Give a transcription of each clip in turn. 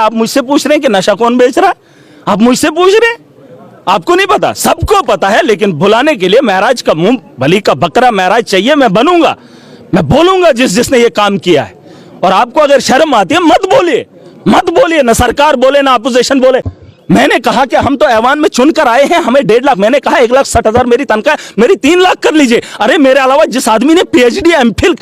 आप मुझसे पूछ रहे हैं कि नशा कौन बेच रहा है? आप मुझसे पूछ रहे हैं? आपको नहीं पता? सबको पता है, लेकिन बुलाने के लिए महराज का मुंह भली का बकरा महराज चाहिए। मैं बनूंगा, मैं बोलूंगा जिसने ये काम किया है। और आपको अगर शर्म आती है मत बोलिए, मत बोलिए। ना सरकार बोले ना अपोजिशन बोले। मैंने कहा कि हम तो ऐवान में चुनकर आए हैं, हमें 1.5 लाख, मैंने कहा 1,60,000 मेरी तनख्वाह, मेरी 3 लाख कर लीजिए। अरे मेरे अलावा जिस आदमी ने PhD MPhil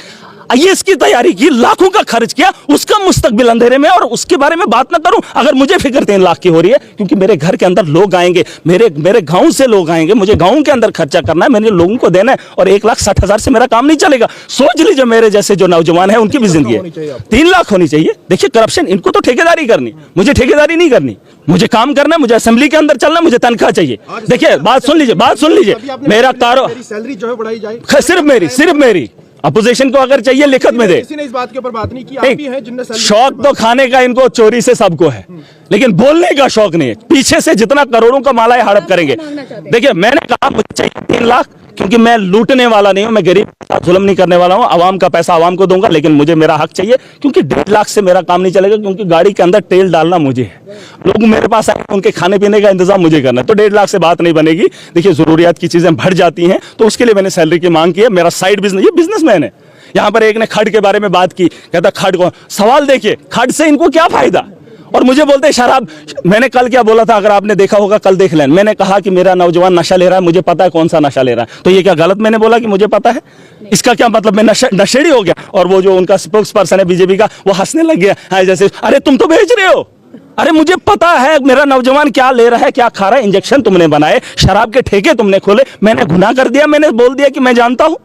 IAS की तैयारी की, लाखों का खर्च किया, उसका मुस्तकबिल अंधेरे में, और उसके बारे में बात ना करूं। अगर मुझे फिक्र 3 लाख की हो रही है, क्योंकि मेरे घर के अंदर लोग आएंगे, मेरे गांव से लोग आएंगे, मुझे गांव के अंदर खर्चा करना है, मैंने लोगों को देना है, और 1,60,000 से मेरा काम नहीं चलेगा। सोच लीजिए मेरे जैसे जो नौजवान है उनकी भी जिंदगी है। 3 लाख होनी चाहिए। देखिए करप्शन, इनको तो ठेकेदारी करनी, मुझे ठेकेदारी नहीं करनी। मुझे काम करना है, मुझे असेंबली के अंदर चलना, मुझे तनख्वाह चाहिए। देखिए बात सुन लीजिए, मेरा कारोबार सैलरी जो है बढ़ाई जाए, सिर्फ मेरी। अपोजिशन को अगर चाहिए लिखत में दे। किसी ने इस बात के ऊपर बात नहीं की। आप ही हैं जिनने शौक तो खाने का इनको चोरी से सबको है, लेकिन बोलने का शौक नहीं है। पीछे से जितना करोड़ों का माला हड़प करेंगे। देखिए मैंने कहा मुझे चाहिए 3 लाख, क्योंकि मैं लूटने वाला नहीं हूं, मैं गरीब का जुल्म नहीं करने वाला हूं। आवाम का पैसा आवाम को दूंगा, लेकिन मुझे मेरा हक चाहिए, क्योंकि 1.5 लाख से मेरा काम नहीं चलेगा। क्योंकि गाड़ी के अंदर तेल डालना मुझे है, लोग मेरे पास आए, उनके खाने पीने का इंतजाम मुझे करना है, तो 1.5 लाख से बात नहीं बनेगी। देखिए जरूरियात की चीजें बढ़ जाती हैं, तो उसके लिए मैंने सैलरी की मांग की है। मेरा साइड बिजनेस, ये बिजनेसमैन है। यहां पर एक ने खड के बारे में बात की, कहता खड को सवाल देखिए, खड से इनको क्या फायदा? और मुझे बोलते हैं शराब। मैंने कल क्या बोला था, अगर आपने देखा होगा कल देख लें। मैंने कहा कि मेरा नौजवान नशा ले रहा है, मुझे पता है कौन सा नशा ले रहा है। तो ये क्या गलत मैंने बोला कि मुझे पता है? इसका क्या मतलब मैं नशेड़ी हो गया? और वो जो उनका स्पोक्स पर्सन है बीजेपी का, वो हंसने लग गया है जैसे, अरे तुम तो बेच रहे हो। अरे मुझे पता है मेरा नौजवान क्या ले रहा है, क्या खा रहा है। इंजेक्शन तुमने बनाए, शराब के ठेके तुमने खोले, मैंने गुनाह कर दिया, मैंने बोल दिया कि मैं जानता हूं।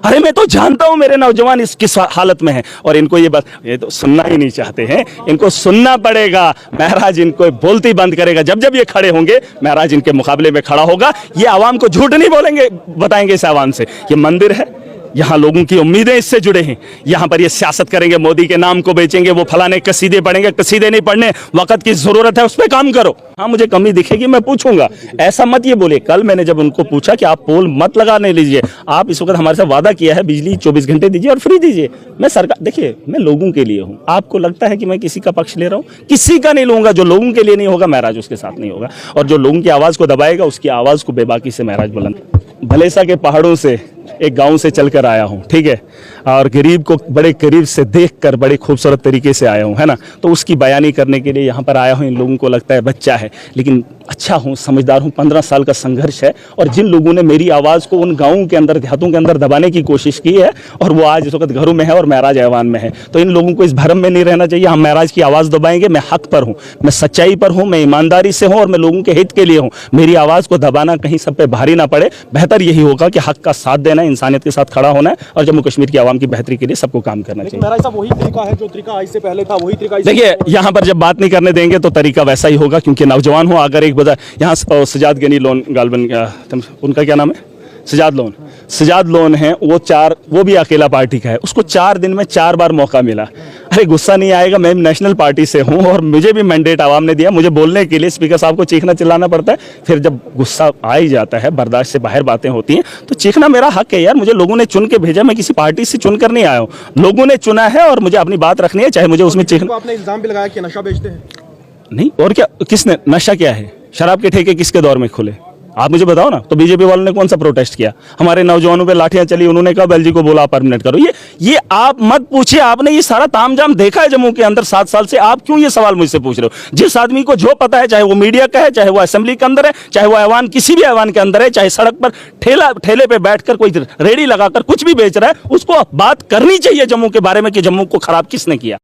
अरे मैं तो जानता हूं मेरे नौजवान इस किस हालत में है। और इनको ये तो सुनना ही नहीं चाहते हैं। इनको सुनना पड़ेगा। महराज इनको बोलती बंद करेगा। जब जब ये खड़े होंगे, महराज इनके मुकाबले में खड़ा होगा। ये आवाम को झूठ नहीं बोलेंगे, बताएंगे इस आवाम से ये मंदिर है, यहाँ लोगों की उम्मीदें इससे जुड़े हैं। यहाँ पर ये सियासत करेंगे, मोदी के नाम को बेचेंगे, वो फलाने कसीदे पढ़ेंगे। कसीदे नहीं पढ़ने, वक्त की जरूरत है, उस पर काम करो। हाँ मुझे कमी दिखेगी, मैं पूछूंगा। ऐसा मत ये बोले। कल मैंने जब उनको पूछा कि आप पोल मत लगाने लीजिए, आप इस वक्त हमारे साथ वादा किया है बिजली 24 घंटे दीजिए और फ्री दीजिए। मैं सरकार, देखिए मैं लोगों के लिए हूँ। आपको लगता है कि मैं किसी का पक्ष ले रहा हूँ? किसी का नहीं लूंगा। जो लोगों के लिए नहीं होगा, महराज उसके साथ नहीं होगा। और जो लोगों की आवाज को दबाएगा, उसकी आवाज को बेबाकी से महराज बुलंद। भलेसा के पहाड़ों से एक गांव से चलकर आया हूं, ठीक है, और गरीब को बड़े करीब से देखकर बड़े खूबसूरत तरीके से आया हूं, है ना। तो उसकी बयानी करने के लिए यहां पर आया हूं। इन लोगों को लगता है बच्चा है, लेकिन अच्छा हूं, समझदार हूं। 15 साल का संघर्ष है। और जिन लोगों ने मेरी आवाज़ को उन गाँवों के अंदर, देहातों के अंदर दबाने की कोशिश की है, और वो आज इस वक्त घरों में है और महराज ऐवान में है, तो इन लोगों को इस भरम में नहीं रहना चाहिए। हम महराज की आवाज़ दबाएंगे। मैं हक पर हूँ, मैं सच्चाई पर हूँ, मैं ईमानदारी से हूँ, और मैं लोगों के हित के लिए हूँ। मेरी आवाज़ को दबाना कहीं सब पे भारी ना पड़े। बेहतर यही होगा कि हक का साथ देना, इंसानियत के साथ खड़ा होना है, और जम्मू कश्मीर की आवाम की बेहतरी के लिए सबको काम करना चाहिए। महराज साहब वही तरीका है जो तरीका आज से पहले था, वही तरीका। देखिए यहाँ पर जब बात नहीं करने देंगे तो तरीका वैसा ही होगा, क्योंकि नौजवान हो। अगर एक बजा यहाँ सजाद गनी लोन गालबन, उनका क्या नाम है, सजाद लोन है, वो भी अकेला पार्टी का है। उसको 4 दिन में 4 बार मौका मिला। अरे गुस्सा नहीं आएगा? मैं नेशनल पार्टी से हूं और मुझे भी मैंडेट आवाम ने दिया। मुझे बोलने के लिए स्पीकर साहब को चीखना चिल्लाना पड़ता है। फिर जब गुस्सा आ ही जाता है, बर्दाश्त से बाहर बातें होती हैं, तो चीखना मेरा हक है यार। मुझे लोगों ने चुन के भेजा, मैं किसी पार्टी से चुनकर नहीं आया हूँ। लोगों ने चुना है और मुझे अपनी बात रखनी है, चाहे मुझे उसमें चीखना। आपने इल्जाम भी लगाया कि नशा बेचते हैं। नहीं और क्या, किसने? नशा क्या है? शराब के ठेके किसके दौर में खुले? आप मुझे बताओ ना। तो बीजेपी वालों ने कौन सा प्रोटेस्ट किया? हमारे नौजवानों पे लाठियां चली, उन्होंने कहा एलजी को बोला परमानेंट करो। ये आप मत पूछिए। आपने ये सारा तामझाम देखा है जम्मू के अंदर 7 साल से। आप क्यों ये सवाल मुझसे पूछ रहे हो? जिस आदमी को जो पता है, चाहे वो मीडिया का है, चाहे वो असेंबली के अंदर है, चाहे वो ऐवान, किसी भी ऐवान के अंदर है, चाहे सड़क पर ठेले पे बैठकर कोई रेडी लगाकर कुछ भी बेच रहा है, उसको बात करनी चाहिए जम्मू के बारे में कि जम्मू को खराब किसने किया।